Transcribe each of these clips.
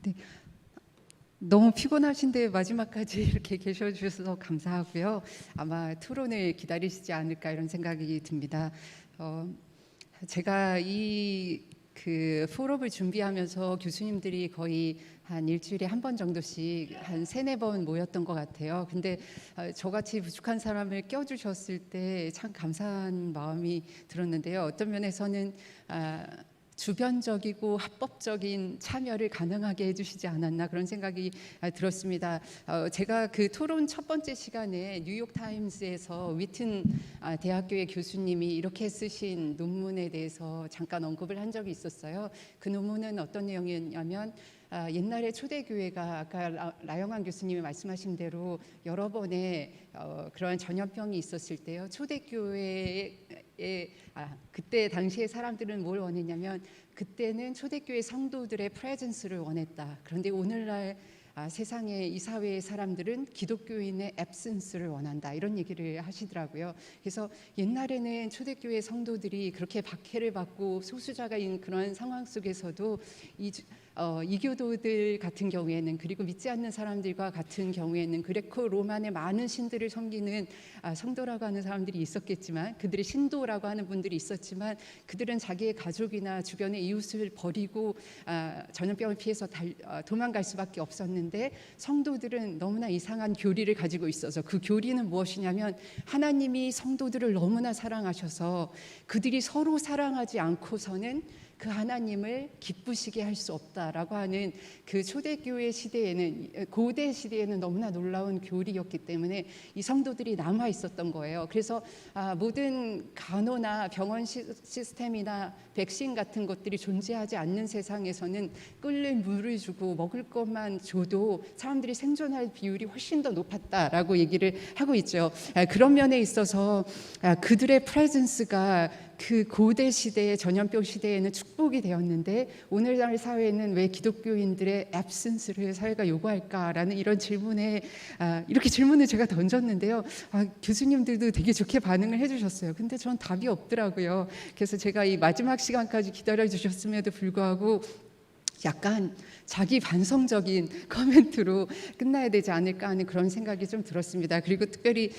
네, 너무 피곤하신데 마지막까지 이렇게 계셔주셔서 감사하고요. 아마 토론을 기다리시지 않을까 이런 생각이 듭니다. 제가 그 포럼을 준비하면서 교수님들이 거의 한 일주일에 한 번 정도씩 한 3-4번 모였던 것 같아요. 근데 저같이 부족한 사람을 껴주셨을 때 참 감사한 마음이 들었는데요. 어떤 면에서는 주변적이고 합법적인 참여를 가능하게 해주시지 않았나 그런 생각이 들었습니다. 제가 그 토론 첫 번째 시간에 뉴욕타임스에서 위튼 대학교의 교수님이 이렇게 쓰신 논문에 대해서 잠깐 언급을 한 적이 있었어요. 그 논문은 어떤 내용이었냐면 옛날에 초대교회가 아까 라영환 교수님이 말씀하신 대로 여러 번의 그런 전염병이 있었을 때요. 초대교회에 그때 당시에 사람들은 뭘 원했냐면 그때는 초대교회 성도들의 프레젠스를 원했다. 그런데 오늘날 세상의 이 사회의 사람들은 기독교인의 앱센스를 원한다. 이런 얘기를 하시더라고요. 그래서 옛날에는 초대교회 성도들이 그렇게 박해를 받고 소수자가인 그런 상황 속에서도 이교도들 같은 경우에는 그리고 믿지 않는 사람들과 같은 경우에는 그레코 로만의 많은 신들을 섬기는 성도라고 하는 사람들이 있었겠지만 그들의 신도라고 하는 분들이 있었지만 그들은 자기의 가족이나 주변의 이웃을 버리고 전염병을 피해서 도망갈 수밖에 없었는데 성도들은 너무나 이상한 교리를 가지고 있어서 그 교리는 무엇이냐면 하나님이 성도들을 너무나 사랑하셔서 그들이 서로 사랑하지 않고서는 그 하나님을 기쁘시게 할 수 없다라고 하는 그 초대교회 시대에는 고대 시대에는 너무나 놀라운 교리였기 때문에 이 성도들이 남아 있었던 거예요. 그래서 모든 간호나 병원 시스템이나 백신 같은 것들이 존재하지 않는 세상에서는 끓는 물을 주고 먹을 것만 줘도 사람들이 생존할 비율이 훨씬 더 높았다라고 얘기를 하고 있죠. 그런 면에 있어서 그들의 프레젠스가 그 고대 시대의 전염병 시대에는 축복이 되었는데 오늘날 사회에는 왜 기독교인들의 앱센스를 사회가 요구할까라는 이런 질문에 이렇게 질문을 제가 던졌는데요. 교수님들도 되게 좋게 반응을 해주셨어요. 근데 전 답이 없더라고요. 그래서 제가 이 마지막 시간까지 기다려주셨음에도 불구하고 약간 자기 반성적인 코멘트로 끝나야 되지 않을까 하는 그런 생각이 좀 들었습니다. 그리고 특별히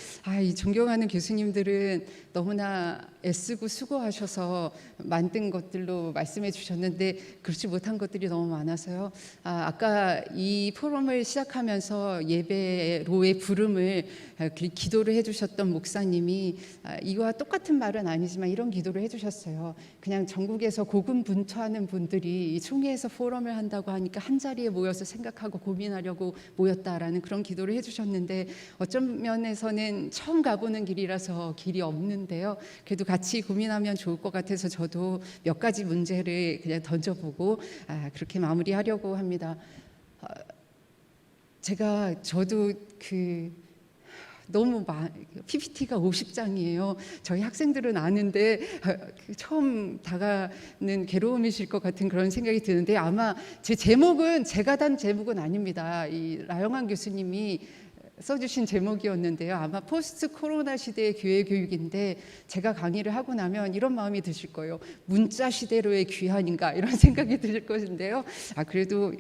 이 존경하는 교수님들은 너무나 애쓰고 수고하셔서 만든 것들로 말씀해 주셨는데 그렇지 못한 것들이 너무 많아서요. 아까 이 포럼을 시작하면서 예배로의 부름을 기도를 해주셨던 목사님이 이와 똑같은 말은 아니지만 이런 기도를 해주셨어요. 그냥 전국에서 고군분투하는 분들이 이 총회에서 포럼을 한다고 하니까 한 자리에 모여서 생각하고 고민하려고 모였다라는 그런 기도를 해주셨는데 어떤 면에서는 처음 가보는 길이라서 길이 없는데요. 그래도 같이 고민하면 좋을 것 같아서 저도 몇 가지 문제를 그냥 던져보고 그렇게 마무리하려고 합니다. 저도 너무 PPT가 50장이에요. 저희 학생들은 아는데 처음 다가는 괴로움이실 것 같은 그런 생각이 드는데 아마 제가 단 제목은 아닙니다. 이 라영환 교수님이 써주신 제목이었는데요. 아마 포스트 코로나 시대의 교회 교육인데 제가 강의를 하고 나면 이런 마음이 드실 거예요. 문자 시대로의 귀환인가 이런 생각이 들 것인데요. 그래도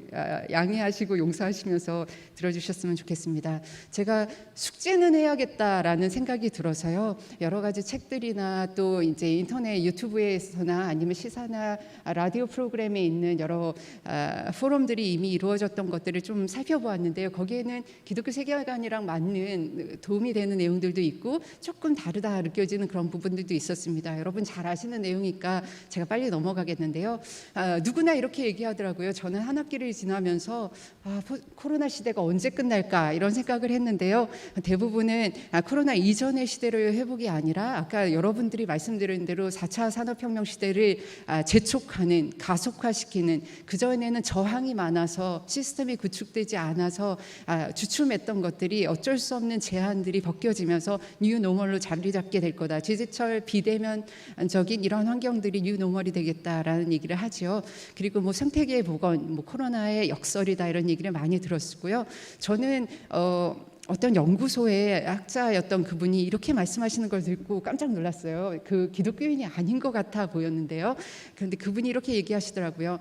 양해하시고 용서하시면서 들어주셨으면 좋겠습니다. 제가 숙제는 해야겠다라는 생각이 들어서요. 여러 가지 책들이나 또 이제 인터넷 유튜브에서나 아니면 시사나 라디오 프로그램에 있는 여러 포럼들이 이미 이루어졌던 것들을 좀 살펴보았는데요. 거기에는 기독교 세계관이 랑 맞는 도움이 되는 내용들도 있고 조금 다르다 느껴지는 그런 부분들도 있었습니다. 여러분 잘 아시는 내용이니까 제가 빨리 넘어가겠는데요. 누구나 이렇게 얘기하더라고요. 저는 한 학기를 지나면서 코로나 시대가 언제 끝날까 이런 생각을 했는데요. 대부분은 코로나 이전의 시대로의 회복이 아니라 아까 여러분들이 말씀드린 대로 4차 산업혁명 시대를 재촉하는 가속화시키는 그전에는 저항이 많아서 시스템이 구축되지 않아서 주춤했던 것들이 어쩔 수 없는 제한들이 벗겨지면서 뉴노멀로 자리 잡게 될 거다. 디지털 비대면적인 이런 환경들이 뉴노멀이 되겠다라는 얘기를 하죠. 그리고 생태계의 복원, 코로나의 역설이다 이런 얘기를 많이 들었고요. 저는 어떤 연구소의 학자였던 그분이 이렇게 말씀하시는 걸 듣고 깜짝 놀랐어요. 그 기독교인이 아닌 것 같아 보였는데요. 그런데 그분이 이렇게 얘기하시더라고요.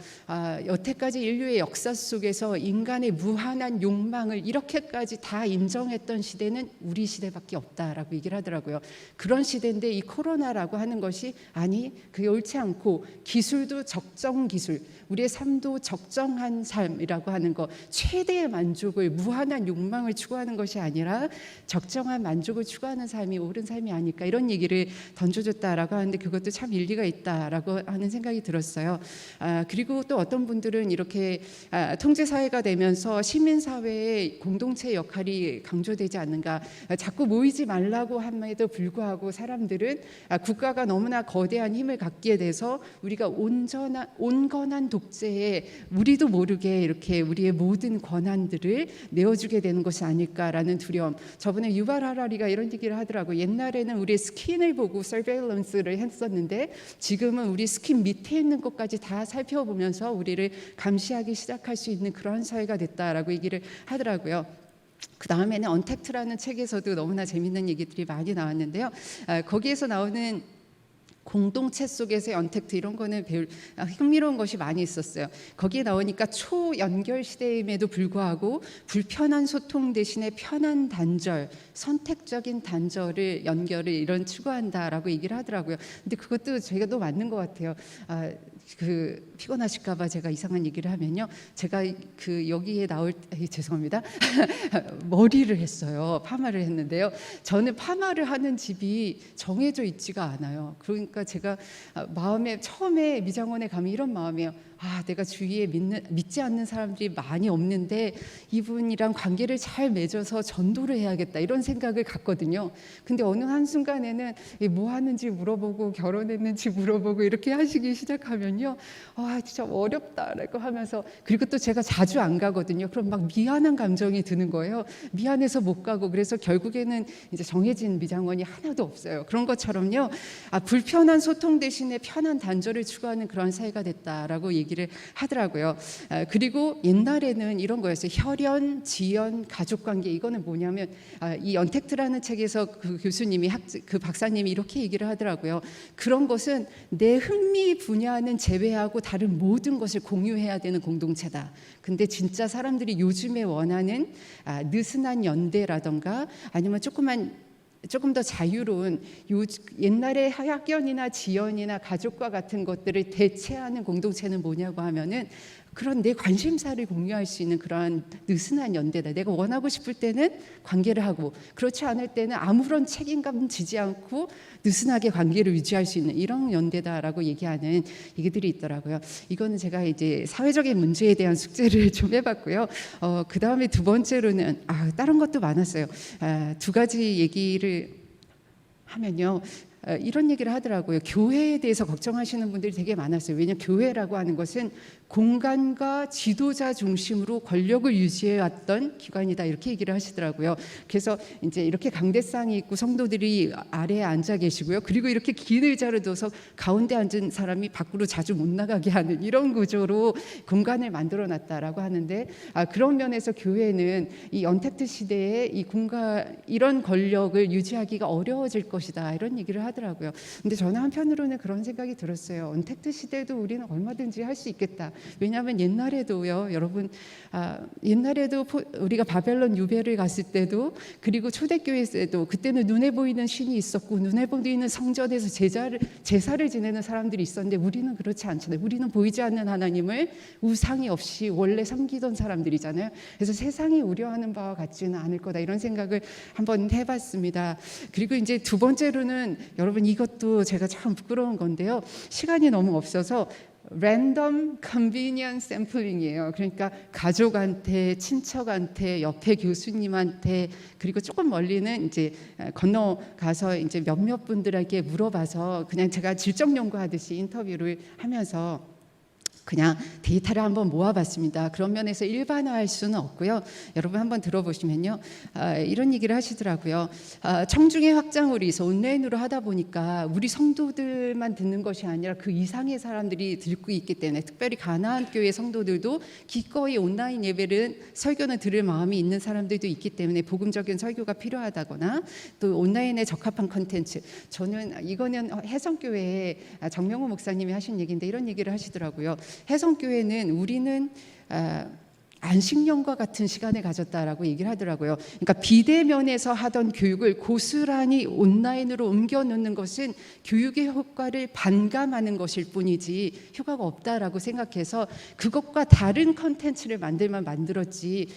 여태까지 인류의 역사 속에서 인간의 무한한 욕망을 이렇게까지 다 인정했던 시대는 우리 시대밖에 없다라고 얘기를 하더라고요. 그런 시대인데 이 코로나라고 하는 것이 아니 그게 옳지 않고 기술도 적정 기술, 우리의 삶도 적정한 삶이라고 하는 것, 최대의 만족을 무한한 욕망을 추구하는 것이 아니라 적정한 만족을 추구하는 삶이 옳은 삶이 아닐까 이런 얘기를 던져줬다라고 하는데 그것도 참 일리가 있다라고 하는 생각이 들었어요. 그리고 또 어떤 분들은 이렇게 통제사회가 되면서 시민사회의 공동체 역할이 강조되지 않는가, 자꾸 모이지 말라고 함에도 불구하고 사람들은 국가가 너무나 거대한 힘을 갖게 돼서 우리가 온건한 독재에 우리도 모르게 이렇게 우리의 모든 권한들을 내어주게 되는 것이 아닐까라는 두려움. 저번에 유발 하라리가 이런 얘기를 하더라고요. 옛날에는 우리의 스킨을 보고 서베일런스를 했었는데 지금은 우리 스킨 밑에 있는 것까지 다 살펴보면서 우리를 감시하기 시작할 수 있는 그런 사회가 됐다라고 얘기를 하더라고요. 그 다음에는 언택트라는 책에서도 너무나 재밌는 얘기들이 많이 나왔는데요. 거기에서 나오는 공동체 속에서의 언택트 이런 거는 배울 흥미로운 것이 많이 있었어요. 거기에 나오니까 초연결 시대임에도 불구하고 불편한 소통 대신에 편한 단절, 선택적인 단절을 연결을 이런 추구한다라고 얘기를 하더라고요. 근데 그것도 제가 또 맞는 것 같아요. 그 피곤하실까봐 제가 이상한 얘기를 하면요, 제가 그 여기에 나올 죄송합니다. 머리를 했어요. 파마를 했는데요. 저는 파마를 하는 집이 정해져 있지가 않아요. 그러니까 제가 마음에 처음에 미장원에 가면 이런 마음이에요. 내가 주위에 믿지 않는 사람들이 많이 없는데 이분이랑 관계를 잘 맺어서 전도를 해야겠다 이런 생각을 갖거든요. 근데 어느 한순간에는 뭐 하는지 물어보고 결혼했는지 물어보고 이렇게 하시기 시작하면요, 진짜 어렵다라고 하면서, 그리고 또 제가 자주 안 가거든요. 그럼 막 미안한 감정이 드는 거예요. 미안해서 못 가고. 그래서 결국에는 이제 정해진 미장원이 하나도 없어요. 그런 것처럼요, 불편한 소통 대신에 편한 단절을 추구하는 그런 사회가 됐다라고 얘기를 하더라고요. 그리고 옛날에는 이런 거였어요. 혈연, 지연, 가족관계. 이거는 뭐냐면 이 언택트라는 책에서 그 교수님이 그 박사님이 이렇게 얘기를 하더라고요. 그런 것은 내 흥미 분야는 제외하고 다른 모든 것을 공유해야 되는 공동체다. 근데 진짜 사람들이 요즘에 원하는 느슨한 연대라던가 아니면 조금 더 자유로운 옛날의 학연이나 지연이나 가족과 같은 것들을 대체하는 공동체는 뭐냐고 하면은 그런 내 관심사를 공유할 수 있는 그러한 느슨한 연대다. 내가 원하고 싶을 때는 관계를 하고 그렇지 않을 때는 아무런 책임감 지지 않고 느슨하게 관계를 유지할 수 있는 이런 연대다라고 얘기하는 얘기들이 있더라고요. 이거는 제가 이제 사회적인 문제에 대한 숙제를 좀 해봤고요. 그 다음에 두 번째로는 다른 것도 많았어요. 두 가지 얘기를 하면요, 이런 얘기를 하더라고요. 교회에 대해서 걱정하시는 분들이 되게 많았어요. 왜냐하면 교회라고 하는 것은 공간과 지도자 중심으로 권력을 유지해왔던 기관이다 이렇게 얘기를 하시더라고요. 그래서 이제 이렇게 강대상이 있고 성도들이 아래에 앉아 계시고요. 그리고 이렇게 긴 의자를 둬서 가운데 앉은 사람이 밖으로 자주 못 나가게 하는 이런 구조로 공간을 만들어놨다라고 하는데, 그런 면에서 교회는 이 언택트 시대에 이 공간 이런 권력을 유지하기가 어려워질 것이다 이런 얘기를 하더라고요. 근데 저는 한편으로는 그런 생각이 들었어요. 언택트 시대도 우리는 얼마든지 할 수 있겠다. 왜냐하면 옛날에도요, 여러분, 옛날에도 우리가 바벨론 유배를 갔을 때도, 그리고 초대교회 때도 그때는 눈에 보이는 신이 있었고 눈에 보이는 성전에서 제사를 지내는 사람들이 있었는데 우리는 그렇지 않잖아요. 우리는 보이지 않는 하나님을 우상이 없이 원래 섬기던 사람들이잖아요. 그래서 세상이 우려하는 바와 같지는 않을 거다 이런 생각을 한번 해봤습니다. 그리고 이제 두 번째로는 여러분, 이것도 제가 참 부끄러운 건데요, 시간이 너무 없어서 랜덤 컨비니언 샘플링이에요. 그러니까 가족한테, 친척한테, 옆에 교수님한테, 그리고 조금 멀리는 이제 건너가서 이제 몇몇 분들에게 물어봐서 그냥 제가 질적 연구하듯이 인터뷰를 하면서 그냥 데이터를 한번 모아봤습니다. 그런 면에서 일반화할 수는 없고요. 여러분 한번 들어보시면요, 이런 얘기를 하시더라고요. 청중의 확장으로 해서 온라인으로 하다 보니까 우리 성도들만 듣는 것이 아니라 그 이상의 사람들이 듣고 있기 때문에, 특별히 가나안 교회 성도들도 기꺼이 온라인 예배를 설교는 들을 마음이 있는 사람들도 있기 때문에 복음적인 설교가 필요하다거나 또 온라인에 적합한 컨텐츠. 저는 이거는 해성교회에 정명호 목사님이 하신 얘기인데 이런 얘기를 하시더라고요. 해성교회는 우리는 안식년과 같은 시간을 가졌다라고 얘기를 하더라고요. 그러니까 비대면에서 하던 교육을 고스란히 온라인으로 옮겨 놓는 것은 교육의 효과를 반감하는 것일 뿐이지 효과가 없다라고 생각해서 그것과 다른 컨텐츠를 만들었지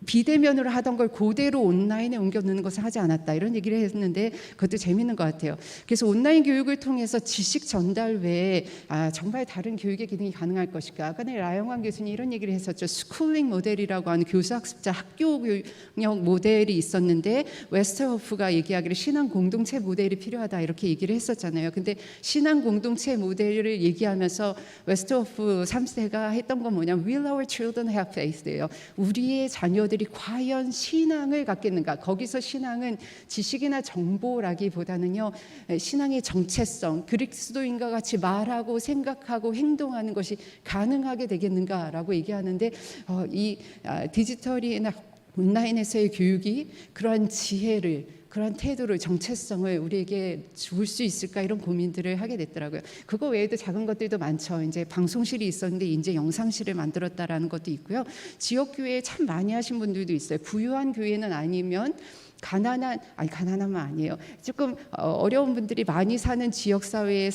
비대면으로 하던 걸 그대로 온라인에 옮겨 놓는 것을 하지 않았다, 이런 얘기를 했는데 그것도 재밌는 것 같아요. 그래서 온라인 교육을 통해서 지식 전달 외에 정말 다른 교육의 기능이 가능할 것일까. 아까 라영환 교수님이 이런 얘기를 했었죠. 스쿨링 모델이라고 하는 교수학습자 학교 교육 모델이 있었는데 웨스터호프가 얘기하기를 신앙 공동체 모델이 필요하다, 이렇게 얘기를 했었잖아요. 근데 신앙 공동체 모델을 얘기하면서 웨스터호프 3세가 했던 건 뭐냐면 Will our children have faith예요. 우리의 자녀들이 과연 신앙을 갖겠는가. 거기서 신앙은 지식이나 정보라기보다는요, 신앙의 정체성, 그리스도인과 같이 말하고 생각하고 행동하는 것이 가능하게 되겠는가라고 얘기하는데, 이 디지털이나 온라인에서의 교육이 그러한 지혜를, 그런 태도를, 정체성을 우리에게 줄 수 있을까, 이런 고민들을 하게 됐더라고요. 그거 외에도 작은 것들도 많죠. 이제 방송실이 있었는데 이제 영상실을 만들었다라는 것도 있고요. 지역 교회에 참 많이 하신 분들도 있어요. 부유한 교회는 아니면 가난하면 아니에요. 조금 어려운 분들이 많이 사는 지역 사회에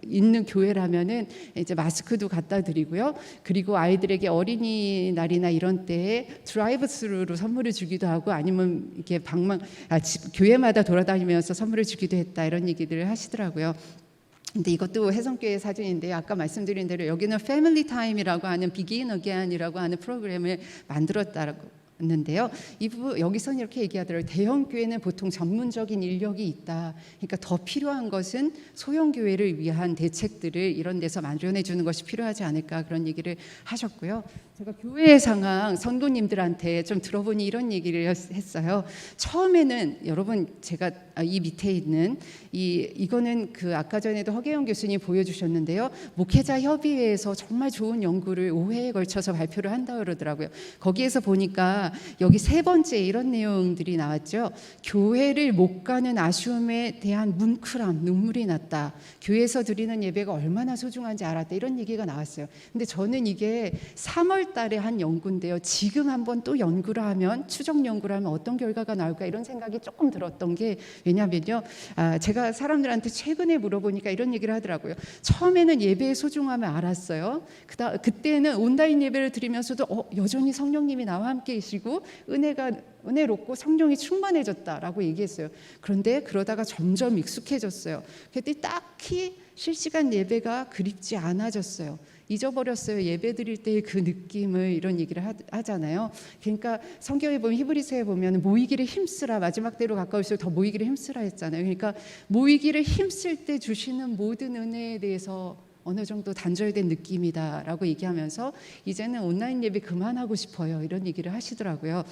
있는 교회라면은 이제 마스크도 갖다 드리고요. 그리고 아이들에게 어린이날이나 이런 때에 드라이브 스루로 선물을 주기도 하고, 아니면 이렇게 교회마다 돌아다니면서 선물을 주기도 했다, 이런 얘기들을 하시더라고요. 근데 이것도 해성교회 사진인데요. 아까 말씀드린 대로 여기는 패밀리 타임이라고 하는 비긴 어게인이라고 하는 프로그램을 만들었다라고 는데요. 여기서는 이렇게 얘기하더라고요. 대형 교회는 보통 전문적인 인력이 있다. 그러니까 더 필요한 것은 소형 교회를 위한 대책들을 이런 데서 마련해 주는 것이 필요하지 않을까, 그런 얘기를 하셨고요. 제가 교회의 상황 성도님들한테 좀 들어보니 이런 얘기를 했어요. 처음에는 여러분, 제가 이 밑에 있는 이거는 그 아까 전에도 허계영 교수님 보여주셨는데요. 목회자 협의회에서 정말 좋은 연구를 5회에 걸쳐서 발표를 한다 그러더라고요. 거기에서 보니까 여기 세 번째 이런 내용들이 나왔죠. 교회를 못 가는 아쉬움에 대한 뭉클함, 눈물이 났다. 교회에서 드리는 예배가 얼마나 소중한지 알았다, 이런 얘기가 나왔어요. 근데 저는 이게 3월 달에 한 연구인데요. 지금 한번 또 연구를 하면, 추적 연구를 하면 어떤 결과가 나올까, 이런 생각이 조금 들었던 게, 왜냐면요, 제가 사람들한테 최근에 물어보니까 이런 얘기를 하더라고요. 처음에는 예배의 소중함을 알았어요. 그때는 온라인 예배를 드리면서도 여전히 성령님이 나와 함께 계시고 은혜롭고 성령이 충만해졌다라고 얘기했어요. 그런데 그러다가 점점 익숙해졌어요. 그때 딱히 실시간 예배가 그립지 않아졌어요. 잊어버렸어요. 예배 드릴 때의 그 느낌을, 이런 얘기를 하잖아요. 그러니까 성경에 보면, 히브리서에 보면 모이기를 힘쓰라, 마지막 때로 가까울수록 더 모이기를 힘쓰라 했잖아요. 그러니까 모이기를 힘쓸 때 주시는 모든 은혜에 대해서 어느 정도 단절된 느낌이다라고 얘기하면서 이제는 온라인 예배 그만하고 싶어요, 이런 얘기를 하시더라고요.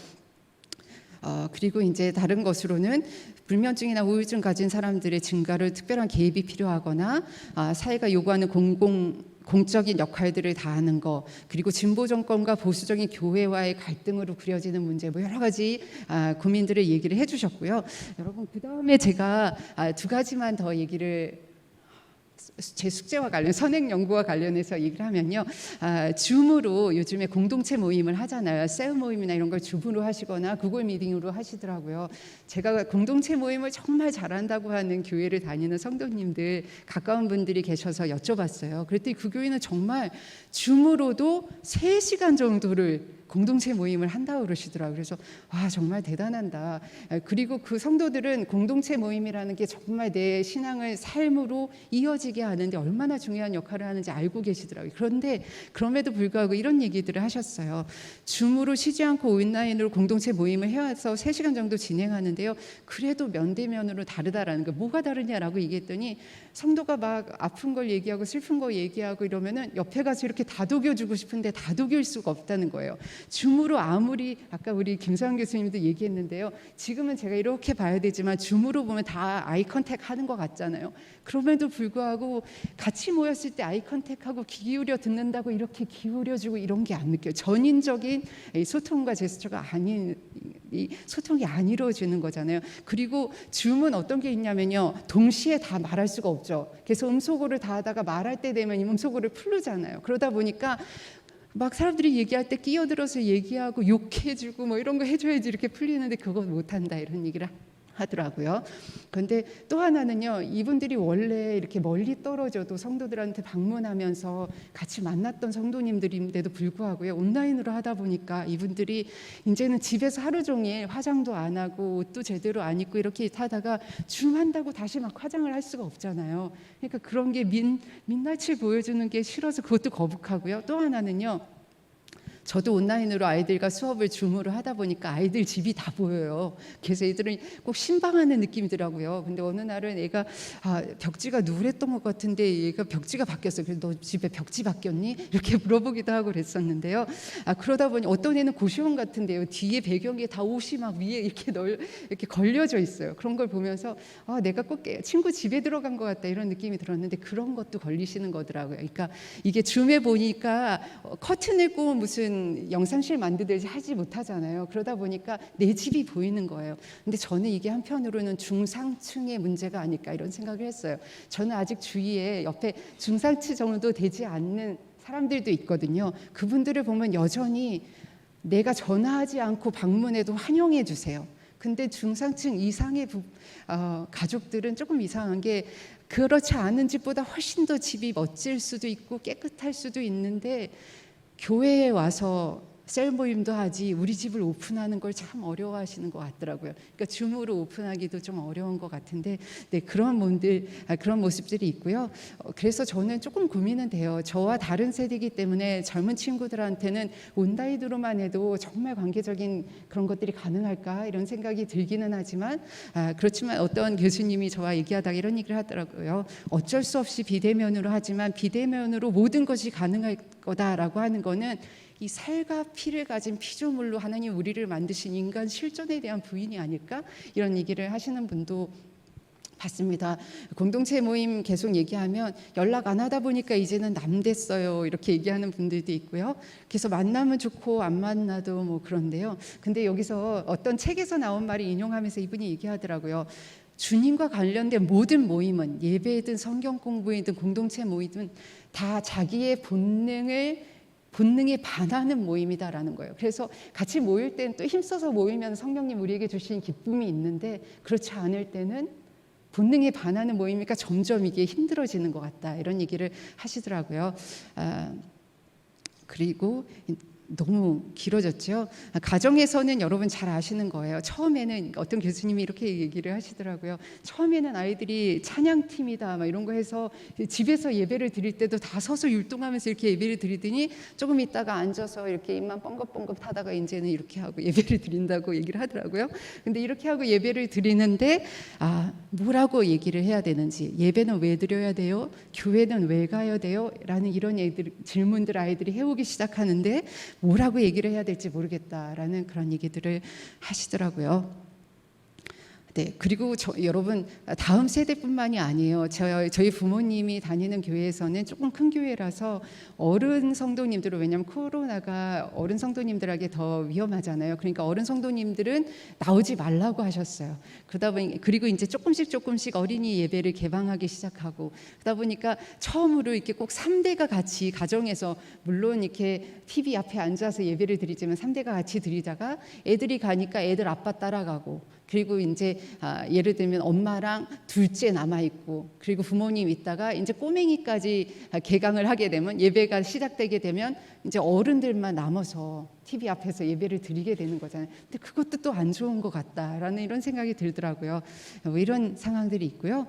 그리고 이제 다른 것으로는 불면증이나 우울증 가진 사람들의 증가를 특별한 개입이 필요하거나, 사회가 요구하는 공적인 역할들을 다하는 거, 그리고 진보 정권과 보수적인 교회와의 갈등으로 그려지는 문제, 뭐 여러 가지 고민들을 얘기를 해주셨고요. 여러분, 그 다음에 제가 두 가지만 더 제 숙제와 선행 연구와 관련해서 얘기를 하면요, 줌으로 요즘에 공동체 모임을 하잖아요. 셀 모임이나 이런 걸 줌으로 하시거나 구글 미팅으로 하시더라고요. 제가 공동체 모임을 정말 잘한다고 하는 교회를 다니는 성도님들, 가까운 분들이 계셔서 여쭤봤어요. 그랬더니 그 교회는 정말 줌으로도 3시간 정도를 공동체 모임을 한다고 그러시더라고요. 그래서 와, 정말 대단하다. 그리고 그 성도들은 공동체 모임이라는 게 정말 내 신앙을 삶으로 이어지게 하는데 얼마나 중요한 역할을 하는지 알고 계시더라고요. 그런데 그럼에도 불구하고 이런 얘기들을 하셨어요. 줌으로 쉬지 않고 온라인으로 공동체 모임을 해와서 3시간 정도 진행하는데요. 그래도 면대면으로 다르다라는 거. 뭐가 다르냐라고 얘기했더니 성도가 막 아픈 걸 얘기하고 슬픈 거 얘기하고 이러면은 옆에 가서 이렇게 다독여주고 싶은데 다독일 수가 없다는 거예요. 줌으로 아무리 아까 우리 김서영 교수님도 얘기했는데요. 지금은 제가 이렇게 봐야 되지만 줌으로 보면 다 아이 컨택 하는 것 같잖아요. 그럼에도 불구하고 같이 모였을 때 아이 컨택하고 귀 기울여 듣는다고 이렇게 기울여주고 이런 게 안 느껴요. 전인적인 소통과 제스처가 아닌 이 소통이 안 이루어지는 거잖아요. 그리고 줌은 어떤 게 있냐면요. 동시에 다 말할 수가 없죠. 그래서 음소거를 다 하다가 말할 때 되면 이 음소거를 풀르잖아요. 그러다 보니까 막 사람들이 얘기할 때 끼어들어서 얘기하고 욕해주고 뭐 이런 거 해줘야지 이렇게 풀리는데 그거 못한다 이런 얘기를 하더라고요. 그런데 또 하나는요. 이분들이 원래 이렇게 멀리 떨어져도 성도들한테 방문하면서 같이 만났던 성도님들인데도 불구하고요. 온라인으로 하다 보니까 이분들이 이제는 집에서 하루 종일 화장도 안 하고 옷도 제대로 안 입고 이렇게 하다가 줌 한다고 다시 막 화장을 할 수가 없잖아요. 그러니까 그런 게 민낯을 보여주는 게 싫어서 그것도 거북하고요. 또 하나는요. 저도 온라인으로 아이들과 수업을 줌으로 하다 보니까 아이들 집이 다 보여요. 그래서 애들은 꼭 신방하는 느낌이더라고요. 근데 어느 날은 애가 벽지가 누랬던 것 같은데 얘가 벽지가 바뀌었어요. 그래서 너 집에 벽지 바뀌었니? 이렇게 물어보기도 하고 그랬었는데요. 그러다 보니 어떤 애는 고시원 같은데요. 뒤에 배경에 다 옷이 막 위에 이렇게 걸려져 있어요. 그런 걸 보면서 내가 꼭 친구 집에 들어간 것 같다 이런 느낌이 들었는데 그런 것도 걸리시는 거더라고요. 그러니까 이게 줌에 보니까 커튼을 꼬은 무슨 영상실 만들듯이 하지 못하잖아요. 그러다 보니까 내 집이 보이는 거예요. 근데 저는 이게 한편으로는 중상층의 문제가 아닐까 이런 생각을 했어요. 저는 아직 주위에 옆에 중상층 정도 되지 않는 사람들도 있거든요. 그분들을 보면 여전히 내가 전화하지 않고 방문해도 환영해 주세요. 근데 중상층 이상의 가족들은 조금 이상한 게 그렇지 않은 집보다 훨씬 더 집이 멋질 수도 있고 깨끗할 수도 있는데 교회에 와서 셀 모임도 하지 우리 집을 오픈하는 걸 참 어려워하시는 것 같더라고요. 그러니까 줌으로 오픈하기도 좀 어려운 것 같은데 그런 모습들이 있고요. 그래서 저는 조금 고민은 돼요. 저와 다른 세대이기 때문에 젊은 친구들한테는 온라인으로만 해도 정말 관계적인 그런 것들이 가능할까 이런 생각이 들기는 하지만 그렇지만 어떤 교수님이 저와 얘기하다가 이런 얘기를 하더라고요. 어쩔 수 없이 비대면으로 하지만 비대면으로 모든 것이 가능할 거다라고 하는 거는 이 살과 피를 가진 피조물로 하나님 우리를 만드신 인간 실존에 대한 부인이 아닐까 이런 얘기를 하시는 분도 봤습니다. 공동체 모임 계속 얘기하면 연락 안 하다 보니까 이제는 남 됐어요 이렇게 얘기하는 분들도 있고요. 그래서 만나면 좋고 안 만나도 뭐 그런데요. 근데 여기서 어떤 책에서 나온 말을 인용하면서 이분이 얘기하더라고요. 주님과 관련된 모든 모임은 예배든 성경 공부이든 공동체 모임이든 다 자기의 본능에 반하는 모임이다라는 거예요. 그래서 같이 모일 때는 또 힘써서 모이면 성령님 우리에게 주신 기쁨이 있는데 그렇지 않을 때는 본능에 반하는 모임이니까 점점 이게 힘들어지는 것 같다 이런 얘기를 하시더라고요. 그리고 너무 길어졌죠. 가정에서는 여러분 잘 아시는 거예요. 처음에는 어떤 교수님이 이렇게 얘기를 하시더라고요. 처음에는 아이들이 찬양팀이다 막 이런 거 해서 집에서 예배를 드릴 때도 다 서서 율동하면서 이렇게 예배를 드리더니 조금 있다가 앉아서 이렇게 입만 뻥긋뻥긋 하다가 이제는 이렇게 하고 예배를 드린다고 얘기를 하더라고요. 근데 이렇게 하고 예배를 드리는데 뭐라고 얘기를 해야 되는지, 예배는 왜 드려야 돼요? 교회는 왜 가야 돼요? 라는 이런 질문들 아이들이 해오기 시작하는데 뭐라고 얘기를 해야 될지 모르겠다라는 그런 얘기들을 하시더라고요. 네, 그리고 여러분 다음 세대뿐만이 아니에요. 저희 부모님이 다니는 교회에서는 조금 큰 교회라서 어른 성도님들은 왜냐하면 코로나가 어른 성도님들에게 더 위험하잖아요. 그러니까 어른 성도님들은 나오지 말라고 하셨어요. 그러다 보니 그리고 이제 조금씩 어린이 예배를 개방하기 시작하고 그러다 보니까 처음으로 이렇게 꼭 3대가 같이 가정에서 물론 이렇게 TV 앞에 앉아서 예배를 드리지만 3대가 같이 드리다가 애들이 가니까 애들 아빠 따라가고 그리고 이제 예를 들면 엄마랑 둘째 남아 있고, 그리고 부모님 있다가 이제 꼬맹이까지 개강을 하게 되면, 예배가 시작되게 되면 이제 어른들만 남아서 TV 앞에서 예배를 드리게 되는 거잖아요. 근데 그것도 또 안 좋은 것 같다라는 이런 생각이 들더라고요. 이런 상황들이 있고요.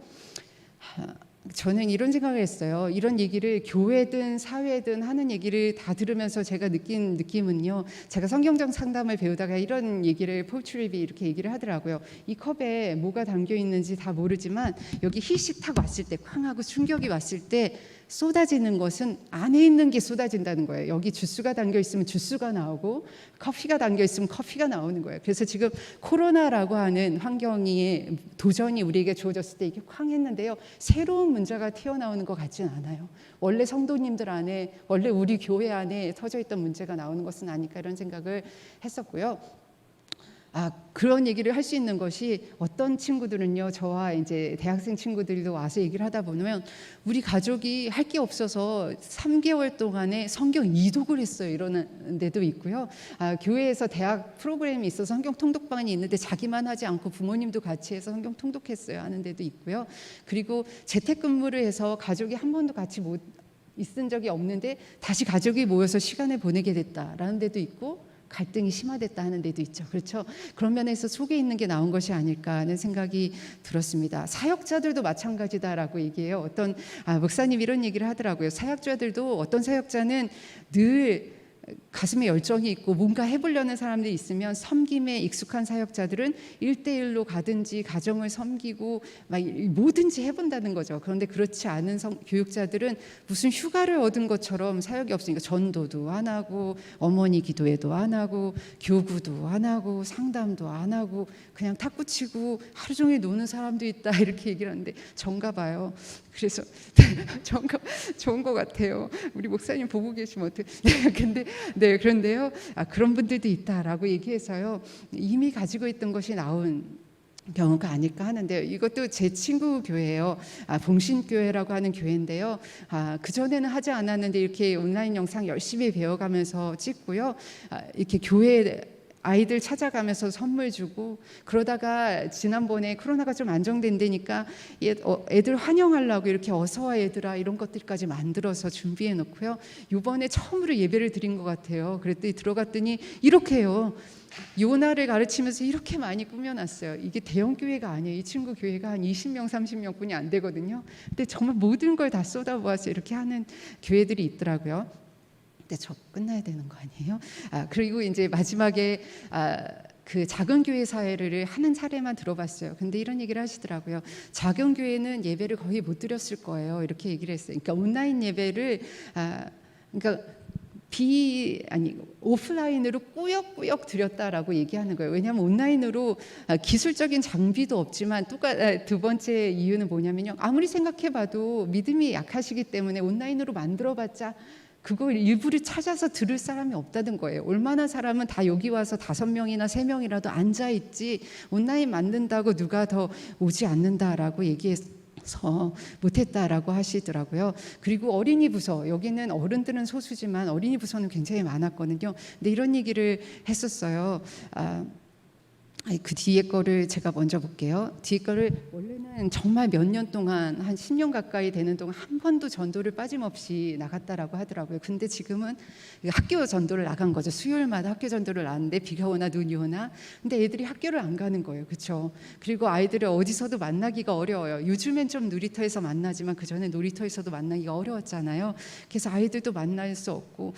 저는 이런 생각을 했어요. 이런 얘기를 교회든 사회든 하는 얘기를 다 들으면서 제가 느낀 느낌은요, 제가 성경적 상담을 배우다가 이런 얘기를 폴 트립이 이렇게 얘기를 하더라고요. 이 컵에 뭐가 담겨 있는지 다 모르지만 여기 hit이 탁 왔을 때, 쾅 하고 충격이 왔을 때 쏟아지는 것은 안에 있는 게 쏟아진다는 거예요. 여기 주스가 담겨 있으면 주스가 나오고, 커피가 담겨 있으면 커피가 나오는 거예요. 그래서 지금 코로나라고 하는 환경이 도전이 우리에게 주어졌을 때 이게 쾅 했는데요, 새로운 문제가 튀어나오는 것 같지는 않아요. 원래 성도님들 안에, 원래 우리 교회 안에 터져 있던 문제가 나오는 것은 아닐까, 이런 생각을 했었고요. 그런 얘기를 할 수 있는 것이, 어떤 친구들은요, 저와 이제 대학생 친구들도 와서 얘기를 하다 보면 우리 가족이 할 게 없어서 3개월 동안에 성경 2독을 했어요, 이러는 데도 있고요. 교회에서 대학 프로그램이 있어서 성경 통독반이 있는데 자기만 하지 않고 부모님도 같이 해서 성경 통독했어요 하는 데도 있고요. 그리고 재택근무를 해서 가족이 한 번도 같이 못 있은 적이 없는데 다시 가족이 모여서 시간을 보내게 됐다라는 데도 있고, 갈등이 심화됐다 하는 데도 있죠. 그렇죠? 그런 면에서 속에 있는 게 나온 것이 아닐까 하는 생각이 들었습니다. 사역자들도 마찬가지다라고 얘기해요. 어떤 목사님 이런 얘기를 하더라고요. 사역자들도, 어떤 사역자는 늘 가슴에 열정이 있고 뭔가 해보려는 사람들이 있으면, 섬김에 익숙한 사역자들은 1대1로 가든지 가정을 섬기고 막 뭐든지 해본다는 거죠. 그런데 그렇지 않은 교육자들은 무슨 휴가를 얻은 것처럼 사역이 없으니까 전도도 안 하고, 어머니 기도회도 안 하고, 교구도 안 하고, 상담도 안 하고, 그냥 탁구 치고 하루 종일 노는 사람도 있다, 이렇게 얘기를 하는데 전가 봐요. 그래서 좋은 것 같아요. 우리 목사님 보고 계시면 어떻게? 근데 그런데요, 그런 분들도 있다라고 얘기해서요, 이미 가지고 있던 것이 나온 경우가 아닐까 하는데요. 이것도 제 친구 교회예요. 봉신교회라고 하는 교회인데요. 그 전에는 하지 않았는데 이렇게 온라인 영상 열심히 배워가면서 찍고요. 이렇게 교회 아이들 찾아가면서 선물 주고, 그러다가 지난번에 코로나가 좀 안정된다니까 애들 환영하려고 이렇게 어서와 얘들아 이런 것들까지 만들어서 준비해 놓고요. 이번에 처음으로 예배를 드린 것 같아요. 그랬더니 들어갔더니 이렇게 해요. 요나를 가르치면서 이렇게 많이 꾸며놨어요. 이게 대형 교회가 아니에요. 이 친구 교회가 한 20명 30명뿐이 안 되거든요. 근데 정말 모든 걸 다 쏟아부어서 이렇게 하는 교회들이 있더라고요. 근데 저 끝나야 되는 거 아니에요? 그리고 이제 마지막에 그 작은 교회 사회를 하는 사례만 들어봤어요. 근데 이런 얘기를 하시더라고요. 작은 교회는 예배를 거의 못 드렸을 거예요, 이렇게 얘기를 했어요. 그러니까 온라인 예배를 그러니까 오프라인으로 꾸역꾸역 드렸다라고 얘기하는 거예요. 왜냐하면 온라인으로 기술적인 장비도 없지만, 두 번째 이유는 뭐냐면요, 아무리 생각해봐도 믿음이 약하시기 때문에 온라인으로 만들어봤자 그걸 일부를 찾아서 들을 사람이 없다는 거예요. 얼마나 사람은 다 여기 와서 5명이나 3명이라도 앉아있지, 온라인 만든다고 누가 더 오지 않는다라고 얘기해서 못했다라고 하시더라고요. 그리고 어린이 부서, 여기는 어른들은 소수지만 어린이 부서는 굉장히 많았거든요. 근데 이런 얘기를 했었어요. 그 뒤에 거를 제가 먼저 볼게요. 뒤에 거를, 원래는 정말 몇 년 동안, 한 10년 가까이 되는 동안 한 번도 전도를 빠짐없이 나갔다라고 하더라고요. 근데 지금은 학교 전도를 나간 거죠. 수요일마다 학교 전도를 나갔는데 비가 오나 눈이 오나, 근데 애들이 학교를 안 가는 거예요. 그렇죠? 그리고 아이들을 어디서도 만나기가 어려워요. 요즘엔 좀 놀이터에서 만나지만 그 전에 놀이터에서도 만나기가 어려웠잖아요. 그래서 아이들도 만날 수 없고,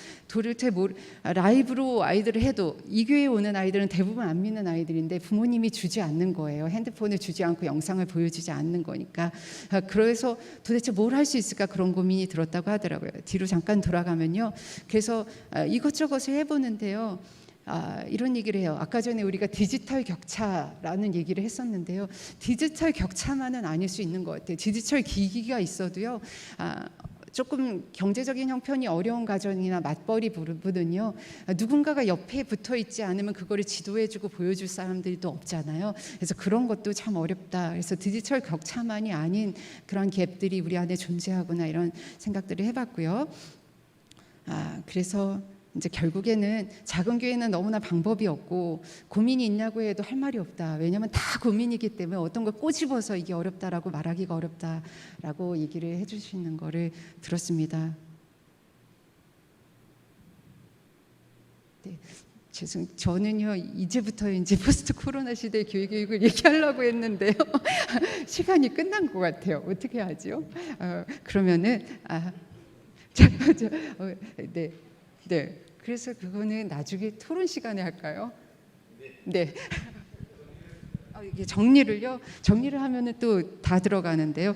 라이브로 아이들을 해도 이 교회에 오는 아이들은 대부분 안 믿는 아이들인데 부모님이 주지 않는 거예요. 핸드폰을 주지 않고 영상을 보여주지 않는 거니까. 그래서 도대체 뭘 할 수 있을까, 그런 고민이 들었다고 하더라고요. 뒤로 잠깐 돌아가면요, 그래서 이것저것을 해보는데요, 이런 얘기를 해요. 아까 전에 우리가 디지털 격차라는 얘기를 했었는데요, 디지털 격차만은 아닐 수 있는 것 같아요. 디지털 기기가 있어도요, 조금 경제적인 형편이 어려운 가정이나 맞벌이 부부는요, 누군가가 옆에 붙어 있지 않으면 그거를 지도해주고 보여줄 사람들이 또 없잖아요. 그래서 그런 것도 참 어렵다. 그래서 디지털 격차만이 아닌 그런 갭들이 우리 안에 존재하구나, 이런 생각들을 해봤고요. 그래서 이제 결국에는 작은 교회는 너무나 방법이 없고 고민이 있냐고 해도 할 말이 없다. 왜냐하면 다 고민이기 때문에 어떤 걸 꼬집어서 이게 어렵다라고 말하기가 어렵다라고 얘기를 해주시는 거를 들었습니다. 네, 저는요 이제부터 이제 포스트 코로나 시대 교육을 얘기하려고 했는데요 시간이 끝난 것 같아요. 어떻게 하죠? 그러면은 네, 네. 그래서 그거는 나중에 토론 시간에 할까요? 네. 이게 정리를요. 정리를 하면은 또 다 들어가는데요.